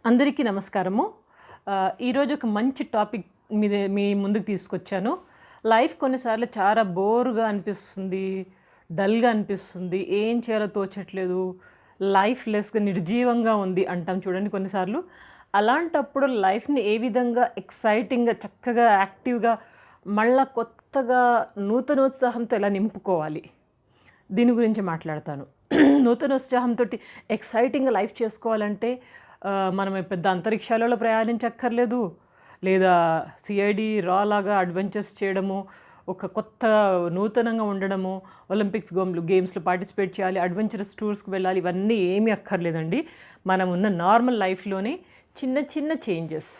అందరికీ నమస్కారము. ఈరోజు ఒక మంచి టాపిక్ మీ ముందుకు తీసుకొచ్చాను. లైఫ్ కొన్నిసార్లు చాలా బోర్‌గా అనిపిస్తుంది, డల్‌గా అనిపిస్తుంది, ఏం చేయాలో తోచట్లేదు, లైఫ్‌లెస్‌గా నిర్జీవంగా ఉంది అంటాం చూడండి కొన్నిసార్లు. అలాంటప్పుడు లైఫ్‌ని ఏ విధంగా ఎక్సైటింగ్‌గా, చక్కగా, యాక్టివ్‌గా మళ్ళా కొత్తగా నూతనోత్సాహంతో ఎలా నింపుకోవాలి? దీని గురించి మాట్లాడతాను. నూతనోత్సాహంతోటి ఎక్సైటింగ్‌గా లైఫ్ చేసుకోవాలంటే మనం పెద్ద అంతరిక్షాలలో ప్రయాణించక్కర్లేదు. లేదా సీఐడీ రా లాగా అడ్వెంచర్స్ చేయడము, ఒక కొత్త నూతనంగా ఉండడము, ఒలింపిక్స్ గేమ్స్‌లో పార్టిసిపేట్ చేయాలి, అడ్వెంచరస్ టూర్స్‌కి వెళ్ళాలి, ఇవన్నీ ఏమీ అక్కర్లేదండి. మనం ఉన్న నార్మల్ లైఫ్‌లోనే చిన్న చిన్న చేంజెస్,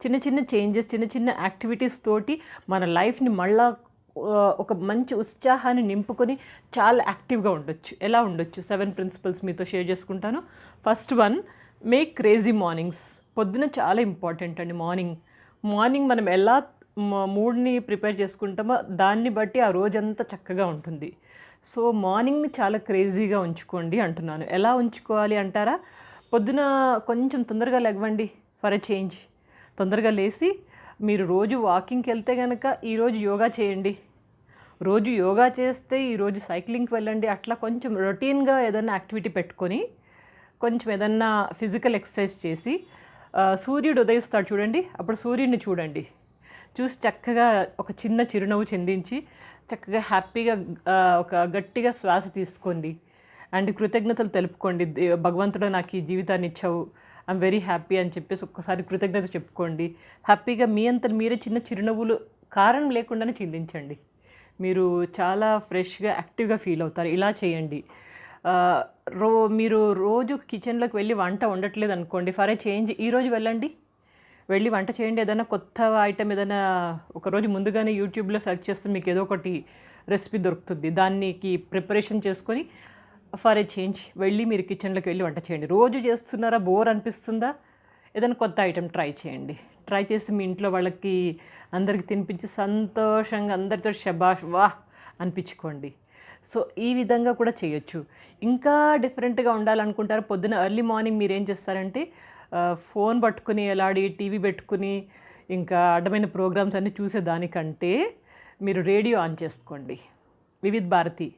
చిన్న చిన్న యాక్టివిటీస్ తోటి మన లైఫ్‌ని మళ్ళా ఒక మంచి ఉత్సాహాన్ని నింపుకొని చాలా యాక్టివ్‌గా ఉండొచ్చు. ఎలా ఉండొచ్చు? 7 ప్రిన్సిపల్స్ మీతో షేర్ చేసుకుంటాను. First one, make crazy mornings. పొద్దున చాలా ఇంపార్టెంట్ అండి మార్నింగ్. మార్నింగ్ మనం ఎలా మూడ్‌ని ప్రిపేర్ చేసుకుంటామో దాన్ని బట్టి ఆ రోజంతా చక్కగా ఉంటుంది. సో, మార్నింగ్‌ని చాలా క్రేజీగా ఉంచుకోండి అంటున్నాను. ఎలా ఉంచుకోవాలి అంటారా? పొద్దున కొంచెం తొందరగా లెగవండి ఫర్ ఎ చేంజ్. తొందరగా లేసి మీరు రోజు వాకింగ్‌కెళ్తే గనక ఈరోజు యోగా చేయండి. రోజు యోగా చేస్తే ఈరోజు సైక్లింగ్‌కి వెళ్ళండి. అట్లా కొంచెం రొటీన్‌గా ఏదన్నా యాక్టివిటీ పెట్టుకొని, కొంచెం ఏదన్నా ఫిజికల్ ఎక్సర్సైజ్ చేసి, సూర్యుడు ఉదయిస్తాడు చూడండి, అప్పుడు సూర్యుడిని చూడండి. చూసి చక్కగా ఒక చిన్న చిరునవ్వు చిందించి, చక్కగా హ్యాపీగా ఒక గట్టిగా శ్వాస తీసుకోండి. అండ్ కృతజ్ఞతలు తెలుపుకోండి. భగవంతుడా నాకు ఈ జీవితాన్ని ఇచ్చావు, ఐఎమ్ వెరీ హ్యాపీ అని చెప్పేసి ఒక్కసారి కృతజ్ఞత చెప్పుకోండి. హ్యాపీగా మీ అంతట మీరే చిన్న చిరునవ్వులు కారణం లేకుండానే చిందించండి. మీరు చాలా ఫ్రెష్‌గా, యాక్టివ్‌గా ఫీల్ అవుతారు. ఇలా చేయండి. ఆహ్, మీరు రోజు కిచెన్‌లోకి వెళ్ళి వంట వండట్లేదు అనుకోండి, ఫర్ ఎ చేంజ్ ఈరోజు వెళ్ళండి. వెళ్ళి వంట చేయండి. ఏదైనా కొత్త ఐటెమ్ ఏదైనా ఒకరోజు ముందుగానే యూట్యూబ్‌లో సెర్చ్ చేస్తే మీకు ఏదో ఒకటి రెసిపీ దొరుకుతుంది. దానికి ప్రిపరేషన్ చేసుకొని ఫర్ ఎ చేంజ్ వెళ్ళి మీరు కిచెన్‌లోకి వెళ్ళి వంట చేయండి. రోజు చేస్తున్నారా? బోర్ అనిపిస్తుందా? ఏదైనా కొత్త ఐటెమ్ ట్రై చేయండి. ట్రై చేసి మీ ఇంట్లో వాళ్ళకి అందరికి తినిపించి సంతోషంగా అందరితో శబాష్ వాహ్ అనిపించుకోండి. సో, ఈ విధంగా కూడా చేయొచ్చు. ఇంకా డిఫరెంట్‌గా ఉండాలనుకుంటారా? పొద్దున ఎర్లీ మార్నింగ్ మీరేం చేస్తారంటే ఫోన్ పట్టుకుని ఎలాడి టీవీ పెట్టుకుని ఇంకా అడ్డమైన ప్రోగ్రామ్స్ అన్నీ చూసేదానికంటే మీరు రేడియో ఆన్ చేసుకోండి. వివిధ్ భారతి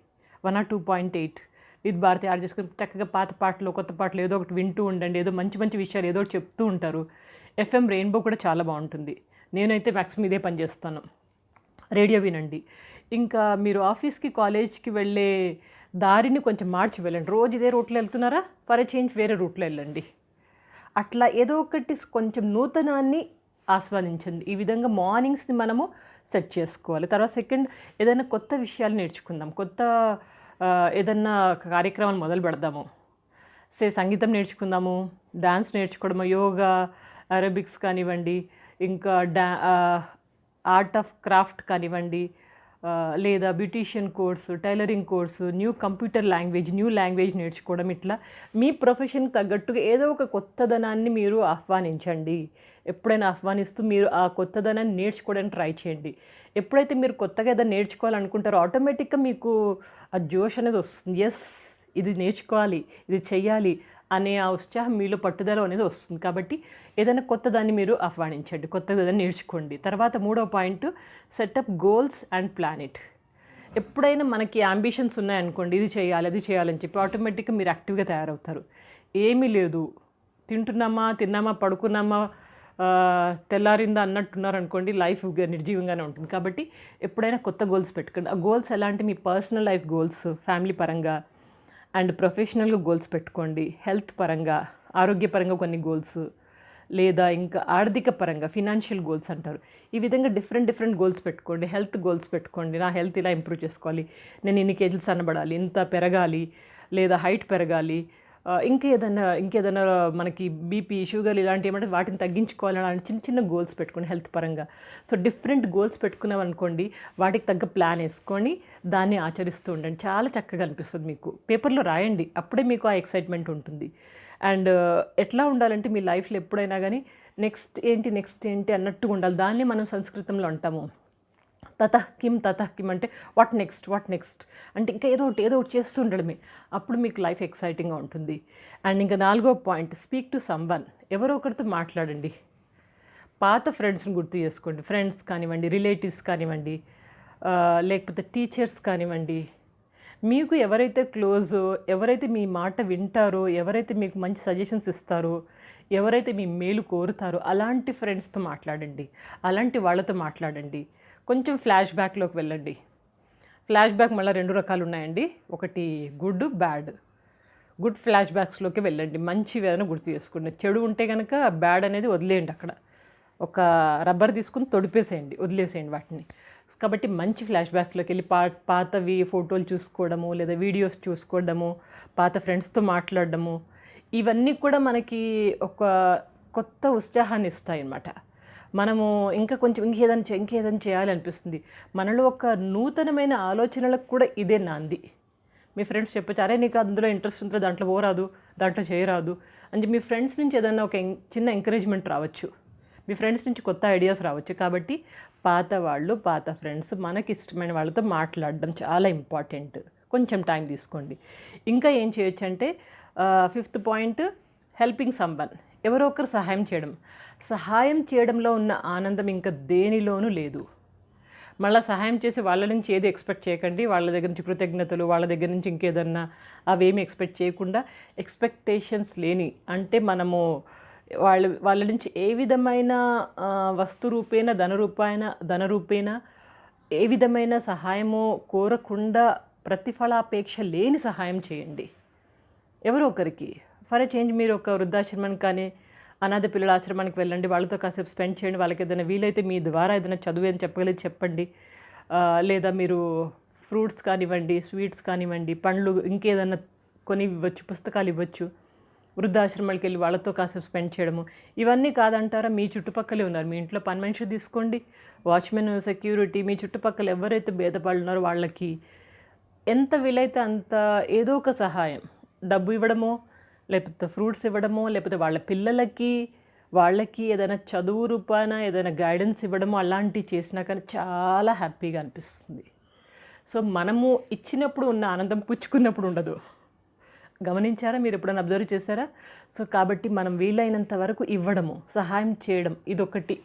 102.8 విత్ భారతి యాడ్ చేసుకొని చక్కగా పాత పాటలు, కొత్త పాటలు ఏదో ఒకటి వింటూ ఉండండి. ఏదో మంచి మంచి విషయాలు ఏదో ఒకటి చెప్తూ ఉంటారు. ఎఫ్ఎం రెయిన్బో కూడా చాలా బాగుంటుంది. నేనైతే మ్యాక్సిమం ఇదే పని చేస్తాను. రేడియో వినండి. ఇంకా మీరు ఆఫీస్‌కి, కాలేజ్‌కి వెళ్ళే దారిని కొంచెం మార్చి వెళ్ళండి. రోజు ఇదే రూట్‌లో వెళ్తున్నారా? ఫర్ ఎ చేంజ్ వేరే రూట్‌లో వెళ్ళండి. అట్లా ఏదో ఒకటి కొంచెం నూతనాన్ని ఆస్వాదించండి. ఈ విధంగా మార్నింగ్స్‌ని మనము సెట్ చేసుకోవాలి. తర్వాత సెకండ్, ఏదైనా కొత్త విషయాలు నేర్చుకుందాం. కొత్త ఏదన్నా కార్యక్రమాలు మొదలు పెడదాము. సంగీతం నేర్చుకుందాము, డాన్స్ నేర్చుకోవడము, యోగా, అరబిక్స్ కానివ్వండి, ఇంకా ఆర్ట్ ఆఫ్ క్రాఫ్ట్ కానివ్వండి, లేదా beautician course, tailoring course, new language నేర్చుకోవడం. ఇట్లా మీ ప్రొఫెషన్‌కి తగ్గట్టుగా ఏదో ఒక కొత్తదనాన్ని మీరు ఆహ్వానించండి. ఎప్పుడైనా ఆహ్వానిస్తూ మీరు ఆ కొత్తదనాన్ని నేర్చుకోవడానికి ట్రై చేయండి. ఎప్పుడైతే మీరు కొత్తగా ఏదైనా నేర్చుకోవాలనుకుంటారో ఆటోమేటిక్‌గా మీకు ఆ జోష్ అనేది వస్తుంది. యెస్, ఇది నేర్చుకోవాలి, ఇది చెయ్యాలి అనే ఆ ఉత్సాహం మీలో, పట్టుదల అనేది వస్తుంది. కాబట్టి ఏదైనా కొత్తదాన్ని మీరు ఆహ్వానించండి. కొత్తదేదైనా నేర్చుకోండి. తర్వాత మూడో point, setup goals and plan it. ఎప్పుడైనా మనకి యాంబిషన్స్ ఉన్నాయనుకోండి, ఇది చేయాలి, అది చేయాలని చెప్పి ఆటోమేటిక్‌గా మీరు యాక్టివ్‌గా తయారవుతారు. ఏమీ లేదు, తిన్నామా, పడుకున్నామా, తెల్లారిందా అన్నట్టున్నారనుకోండి, లైఫ్ నిర్జీవంగానే ఉంటుంది. కాబట్టి ఎప్పుడైనా కొత్త గోల్స్ పెట్టుకోండి. ఆ గోల్స్ ఎలా అంటే మీ పర్సనల్ లైఫ్ గోల్స్, ఫ్యామిలీ పరంగా అండ్ ప్రొఫెషనల్‌గా గోల్స్ పెట్టుకోండి. హెల్త్ పరంగా, ఆరోగ్యపరంగా కొన్ని గోల్స్, లేదా ఇంకా ఆర్థిక పరంగా ఫినాన్షియల్ గోల్స్ అంటారు. ఈ విధంగా డిఫరెంట్ గోల్స్ పెట్టుకోండి. హెల్త్ గోల్స్ పెట్టుకోండి. నా హెల్త్ ఇలా ఇంప్రూవ్ చేసుకోవాలి, నేను ఇన్ని కేజీలు సన్నబడాలి, ఇంత పెరగాలి, లేదా హైట్ పెరగాలి, ఇంకేదైనా మనకి బీపీ, షుగర్ ఇలాంటివి ఏమంటే వాటిని తగ్గించుకోవాలి అలాంటి చిన్న చిన్న గోల్స్ పెట్టుకోండి హెల్త్ పరంగా. సో, డిఫరెంట్ గోల్స్ పెట్టుకున్నామనుకోండి, వాటికి తగ్గ ప్లాన్ వేసుకొని దాన్ని ఆచరిస్తూ ఉండండి. చాలా చక్కగా అనిపిస్తుంది మీకు. పేపర్‌లో రాయండి. అప్పుడే మీకు ఆ ఎక్సైట్‌మెంట్ ఉంటుంది. అండ్ ఎట్లా ఉండాలంటే మీ లైఫ్‌లో ఎప్పుడైనా గానీ నెక్స్ట్ ఏంటి అన్నట్టుగా ఉండాలి. దాన్నే మనం సంస్కృతంలో అంటాము తతః కిమ్ అంటే వాట్ నెక్స్ట్ అంటే ఇంకా ఏదో ఒకటి చేస్తూ ఉండడమే. అప్పుడు మీకు లైఫ్ ఎక్సైటింగ్గా ఉంటుంది. అండ్ ఇంకా 4వ పాయింట్, స్పీక్ టు సమ్వన్. ఎవరో ఒకరితో మాట్లాడండి. పాత ఫ్రెండ్స్ని గుర్తు చేసుకోండి. ఫ్రెండ్స్ కానివ్వండి, రిలేటివ్స్ కానివ్వండి, లేకపోతే టీచర్స్ కానివ్వండి. మీకు ఎవరైతే క్లోజో, ఎవరైతే మీ మాట వింటారో, ఎవరైతే మీకు మంచి సజెషన్స్ ఇస్తారో, ఎవరైతే మీ మేలు కోరుతారో అలాంటి ఫ్రెండ్స్తో మాట్లాడండి. అలాంటి వాళ్ళతో మాట్లాడండి. కొంచెం ఫ్లాష్ బ్యాక్లోకి వెళ్ళండి. ఫ్లాష్ బ్యాక్ మళ్ళీ 2 రకాలు ఉన్నాయండి. ఒకటి గుడ్, బ్యాడ్. గుడ్ ఫ్లాష్ బ్యాక్స్లోకి వెళ్ళండి. మంచివి ఏదైనా గుర్తు చేసుకోండి. చెడు ఉంటే కనుక బ్యాడ్ అనేది వదిలేయండి. అక్కడ ఒక రబ్బర్ తీసుకుని వదిలేసేయండి వాటిని. కాబట్టి మంచి ఫ్లాష్ బ్యాక్స్లోకి వెళ్ళి పాతవి ఫోటోలు చూసుకోవడము, లేదా వీడియోస్ చూసుకోవడము, పాత ఫ్రెండ్స్తో మాట్లాడడము, ఇవన్నీ కూడా మనకి ఒక కొత్త ఉత్సాహాన్ని ఇస్తాయి అన్నమాట. మనము ఇంకేదైనా చేయాలనిపిస్తుంది. మనలో ఒక నూతనమైన ఆలోచనలకు కూడా ఇదే నాంది. మీ ఫ్రెండ్స్ చెప్పచ్చు, అరే నీకు అందులో ఇంట్రెస్ట్ ఉంటుందో దాంట్లో పోరాదు, దాంట్లో చేయరాదు అని మీ ఫ్రెండ్స్ నుంచి ఏదైనా ఒక చిన్న ఎంకరేజ్మెంట్ రావచ్చు. మీ ఫ్రెండ్స్ నుంచి కొత్త ఐడియాస్ రావచ్చు. కాబట్టి పాత ఫ్రెండ్స్, మనకి ఇష్టమైన వాళ్ళతో మాట్లాడడం చాలా ఇంపార్టెంట్. కొంచెం టైం తీసుకోండి. ఇంకా ఏం చేయొచ్చు అంటే 5th పాయింట్, హెల్పింగ్ సమ్వన్. ఎవరో ఒకరు సహాయం చేయడంలో ఉన్న ఆనందం ఇంకా దేనిలోనూ లేదు. మళ్ళీ సహాయం చేసి వాళ్ళ నుంచి ఏది ఎక్స్పెక్ట్ చేయకండి. వాళ్ళ దగ్గర నుంచి కృతజ్ఞతలు, వాళ్ళ దగ్గర నుంచి ఇంకేదన్నా అవేమి ఎక్స్పెక్ట్ చేయకుండా, ఎక్స్పెక్టేషన్స్ లేని అంటే మనము వాళ్ళ నుంచి ఏ విధమైన వస్తు రూపేణ, ధన రూపేణ ఏ విధమైన సహాయమో కోరకుండా ప్రతిఫలాపేక్ష లేని సహాయం చేయండి ఎవరో ఒకరికి. ఫర్ ఎ చేంజ్ మీరు ఒక వృద్ధాశ్రమానికి కానీ అనాథ పిల్లల ఆశ్రమానికి వెళ్ళండి. వాళ్ళతో కాసేపు స్పెండ్ చేయండి. వాళ్ళకి ఏదైనా వీలైతే మీ ద్వారా ఏదైనా చదువు అని చెప్పగలిగి చెప్పండి. లేదా మీరు ఫ్రూట్స్ కానివ్వండి, స్వీట్స్ కానివ్వండి, పండ్లు ఇంకేదన్నా కొని ఇవ్వచ్చు, పుస్తకాలు ఇవ్వచ్చు. వృద్ధాశ్రమాలకు వెళ్ళి వాళ్ళతో కాసేపు స్పెండ్ చేయడము. ఇవన్నీ కాదంటారా, మీ చుట్టుపక్కలే ఉన్నారు. మీ ఇంట్లో పని మనిషి తీసుకోండి, వాచ్మెన్, సెక్యూరిటీ, మీ చుట్టుపక్కల ఎవరైతే భేదపాళ్ళు ఉన్నారో వాళ్ళకి ఎంత వీలైతే అంత ఏదో ఒక సహాయం, డబ్బు ఇవ్వడమో, లేకపోతే ఫ్రూట్స్ ఇవ్వడమో, లేకపోతే వాళ్ళ పిల్లలకి వాళ్ళకి ఏదైనా చదువు రూపాన ఏదైనా గైడెన్స్ ఇవ్వడమో అలాంటివి చేసినా కానీ చాలా హ్యాపీగా అనిపిస్తుంది. సో మనము ఇచ్చినప్పుడు ఉన్న ఆనందం పుచ్చుకున్నప్పుడు ఉండదు. గమనించారా? మీరు ఎప్పుడైనా అబ్జర్వ్ చేశారా? సో కాబట్టి మనం వీలైనంత వరకు ఇవ్వడము, సహాయం చేయడం, ఇదొకటి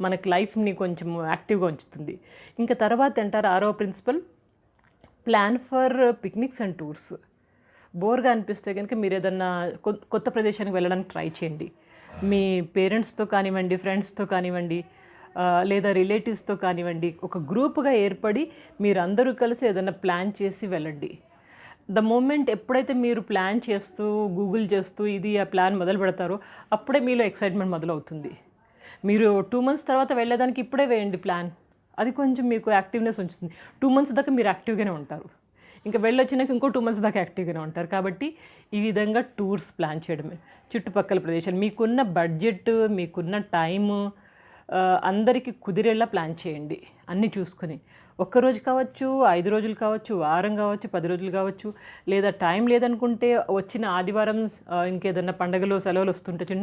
మనకి లైఫ్ని కొంచెం యాక్టివ్గా ఉంచుతుంది. ఇంకా తర్వాత అంటారు 6వ principle, plan for picnics and tours. బోర్గా అనిపిస్తే కనుక మీరు ఏదన్నా కొత్త ప్రదేశానికి వెళ్ళడానికి ట్రై చేయండి. మీ పేరెంట్స్తో కానివ్వండి, ఫ్రెండ్స్తో కానివ్వండి, లేదా రిలేటివ్స్తో కానివ్వండి, ఒక గ్రూప్గా ఏర్పడి మీరు అందరూ కలిసి ఏదైనా ప్లాన్ చేసి వెళ్ళండి. ద మూమెంట్ ఎప్పుడైతే మీరు ప్లాన్ చేస్తూ గూగుల్ చేస్తూ ఇది ఆ ప్లాన్ మొదలు పెడతారో అప్పుడే మీలో ఎక్సైట్మెంట్ మొదలవుతుంది. మీరు 2 months తర్వాత వెళ్ళేదానికి ఇప్పుడే వేయండి ప్లాన్. అది కొంచెం మీకు యాక్టివ్నెస్ ఉంచుతుంది. 2 months దాకా మీరు యాక్టివ్గానే ఉంటారు. ఇంకా వెళ్ళొచ్చినాక ఇంకో 2 months దాకా యాక్టివ్గానే ఉంటారు. కాబట్టి ఈ విధంగా టూర్స్ ప్లాన్ చేయడమే, చుట్టుపక్కల ప్రదేశాలు, మీకున్న బడ్జెట్, మీకున్న టైము అందరికీ కుదిరేలా ప్లాన్ చేయండి. అన్నీ చూసుకొని ఒక్కరోజు కావచ్చు, 5 రోజులు కావచ్చు, వారం కావచ్చు, 10 రోజులు కావచ్చు, లేదా టైం లేదనుకుంటే వచ్చిన ఆదివారం ఇంకేదన్నా పండగలు సెలవులు వస్తుంటే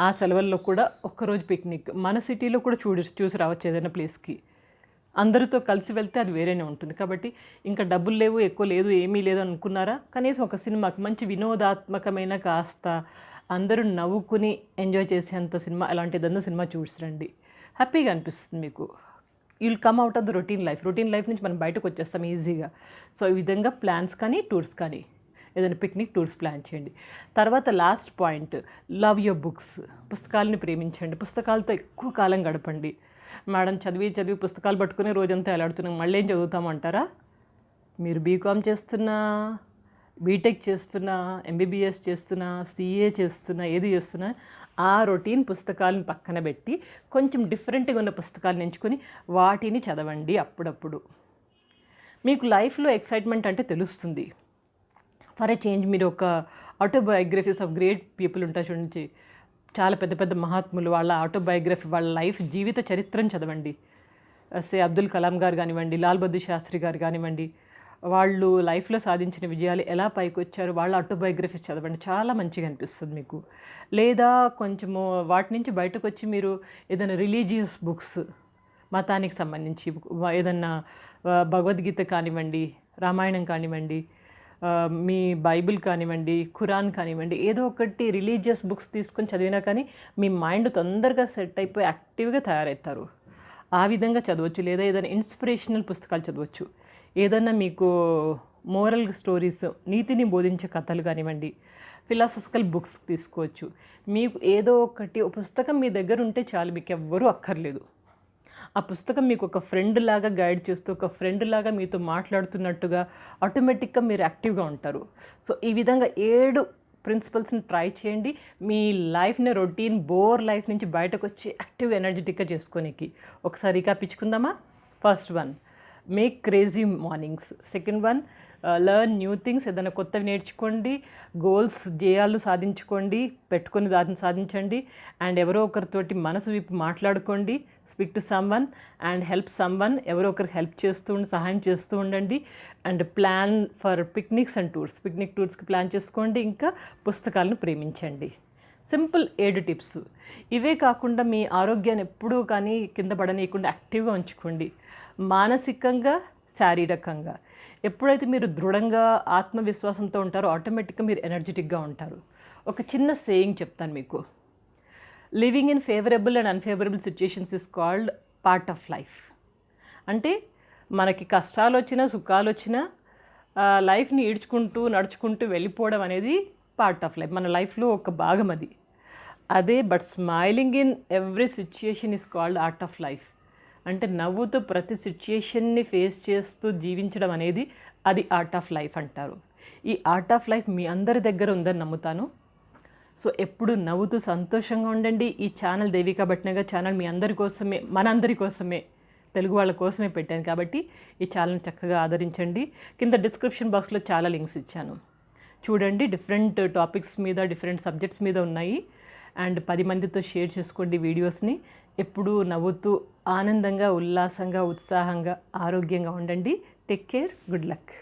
ఆ సెలవుల్లో కూడా ఒక్కరోజు పిక్నిక్ మన సిటీలో కూడా చూసి రావచ్చు ఏదైనా ప్లేస్కి. అందరితో కలిసి వెళ్తే అది వేరేనే ఉంటుంది. కాబట్టి ఇంకా డబ్బులు లేవు, ఎక్కువ లేదు, ఏమీ లేదు అనుకున్నారా, కనీసం ఒక సినిమాకి మంచి వినోదాత్మకమైన కాస్త అందరూ నవ్వుకుని ఎంజాయ్ చేసేంత సినిమా, అలాంటిదన్నా సినిమా చూసిరండి. హ్యాపీగా అనిపిస్తుంది మీకు. You'll come out of the routine life నుంచి మనం బయటకు వచ్చేస్తాం ఈజీగా. సో ఈ విధంగా ప్లాన్స్ కానీ టూర్స్ కానీ ఏదైనా పిక్నిక్ టూర్స్ ప్లాన్ చేయండి. తర్వాత last point, love your books. పుస్తకాలని ప్రేమించండి. పుస్తకాలతో ఎక్కువ కాలం గడపండి. మేడం చదివి పుస్తకాలు పట్టుకుని రోజంతా ఎలాడుతున్నాం, మళ్ళీ ఏం చదువుతామంటారా? మీరు బీకామ్ చేస్తున్నా, బీటెక్ చేస్తున్నా, ఎంబీబీఎస్ చేస్తున్నా, సీఏ చేస్తున్నా, ఏది చేస్తున్నా ఆ రొటీన్ పుస్తకాలను పక్కన పెట్టి కొంచెం డిఫరెంట్గా ఉన్న పుస్తకాలను ఎంచుకొని వాటిని చదవండి అప్పుడప్పుడు. మీకు లైఫ్లో ఎక్సైట్మెంట్ అంటే తెలుస్తుంది. ఫర్ ఎ చేంజ్ మీరు ఒక ఆటోబయోగ్రఫీస్ ఆఫ్ గ్రేట్ పీపుల్ ఉంటారు చూడండి, చాలా పెద్ద పెద్ద మహాత్ములు, వాళ్ళ ఆటోబయోగ్రఫీ, వాళ్ళ లైఫ్ జీవిత చరిత్రను చదవండి. అబ్దుల్ కలాం గారు కానివ్వండి, లాల్ బహదూర్ శాస్త్రి గారు కానివ్వండి, వాళ్ళు లైఫ్లో సాధించిన విజయాలు ఎలా పైకి వచ్చారు, వాళ్ళ ఆటోబయోగ్రఫీస్ చదవండి, చాలా మంచిగా అనిపిస్తుంది మీకు. లేదా కొంచెము వాటి నుంచి బయటకు వచ్చి మీరు ఏదైనా రిలీజియస్ బుక్స్, మతానికి సంబంధించి ఏదన్నా భగవద్గీత కానివ్వండి, రామాయణం కానివ్వండి, మీ బైబిల్ కానివ్వండి, ఖురాన్ కానివ్వండి, ఏదో ఒకటి రిలీజియస్ బుక్స్ తీసుకొని చదివినా కానీ మీ మైండ్ తొందరగా సెట్ అయిపోయి యాక్టివ్గా తయారవుతారు. ఆ విధంగా చదవచ్చు. లేదా ఏదైనా ఇన్స్పిరేషనల్ పుస్తకాలు చదవచ్చు. ఏదన్నా మీకు మోరల్ స్టోరీస్, నీతిని బోధించే కథలు కానివ్వండి, ఫిలాసఫికల్ బుక్స్ తీసుకోవచ్చు. మీకు ఏదో ఒకటి పుస్తకం మీ దగ్గర ఉంటే చాలు, మీకు ఎవ్వరూ అక్కర్లేదు. ఆ పుస్తకం మీకు ఒక ఫ్రెండ్ లాగా గైడ్ చేస్తూ, ఒక ఫ్రెండ్ లాగా మీతో మాట్లాడుతున్నట్టుగా ఆటోమేటిక్గా మీరు యాక్టివ్గా ఉంటారు. సో ఈ విధంగా 7 ప్రిన్సిపల్స్ని ట్రై చేయండి. మీ లైఫ్ని రొటీన్ బోర్ లైఫ్ నుంచి బయటకు వచ్చి యాక్టివ్ ఎనర్జెటిక్గా చేసుకోనికి. ఒకసారి రికాపించుకుందామా? First one, make crazy mornings. Second one, learn new things. ఏదైనా కొత్తవి నేర్చుకోండి. గోల్స్, ధ్యేయాలు సాధించుకోండి, పెట్టుకొని దాన్ని సాధించండి. అండ్ ఎవరో ఒకరితోటి మనసు విప్పి మాట్లాడుకోండి. Speak to someone and help someone. ఎవరో ఒకరికి హెల్ప్ చేస్తూ ఉండి, సహాయం చేస్తూ ఉండండి. And plan for picnics and tours. Picnic టూర్స్కి ప్లాన్ చేసుకోండి. ఇంకా పుస్తకాలను ప్రేమించండి. Simple 7 tips. ఇవే కాకుండా మీ ఆరోగ్యాన్ని ఎప్పుడూ కానీ కింద పడనీయకుండా యాక్టివ్గా ఉంచుకోండి. మానసికంగా, శారీరకంగా. ఎప్పుడైతే మీరు దృఢంగా ఆత్మవిశ్వాసంతో ఉంటారో ఆటోమేటిక్గా మీరు ఎనర్జెటిక్గా ఉంటారు. ఒక చిన్న సేయింగ్ చెప్తాను మీకు. Living in favourable and unfavourable situations is called part of life. అంటే మనకి కష్టాలు వచ్చినా, సుఖాలు వచ్చినా లైఫ్ని ఈడ్చుకుంటూ నడుచుకుంటూ వెళ్ళిపోవడం అనేది పార్ట్ ఆఫ్ లైఫ్, మన లైఫ్లో ఒక భాగం అది. అదే but smiling in every situation is called art of life. అంటే నవ్వుతూ ప్రతి సిచ్యుయేషన్ని ఫేస్ చేస్తూ జీవించడం అనేది అది ఆర్ట్ ఆఫ్ లైఫ్ అంటారు. ఈ ఆర్ట్ ఆఫ్ లైఫ్ మీ అందరి దగ్గర ఉందని నమ్ముతాను. సో ఎప్పుడు నవ్వుతూ సంతోషంగా ఉండండి. ఈ ఛానల్ దేవికా భట్నాగర్ ఛానల్ మీ అందరి కోసమే, మనందరి కోసమే, తెలుగు వాళ్ళ కోసమే పెట్టాను కాబట్టి ఈ ఛానల్ని చక్కగా ఆదరించండి. కింద డిస్క్రిప్షన్ బాక్స్లో చాలా లింక్స్ ఇచ్చాను, చూడండి. డిఫరెంట్ టాపిక్స్ మీద, డిఫరెంట్ సబ్జెక్ట్స్ మీద ఉన్నాయి. అండ్ 10 మందితో షేర్ చేసుకోండి వీడియోస్ని. ఎప్పుడూ నవ్వుతూ ఆనందంగా, ఉల్లాసంగా, ఉత్సాహంగా, ఆరోగ్యంగా ఉండండి. Take care. Good luck.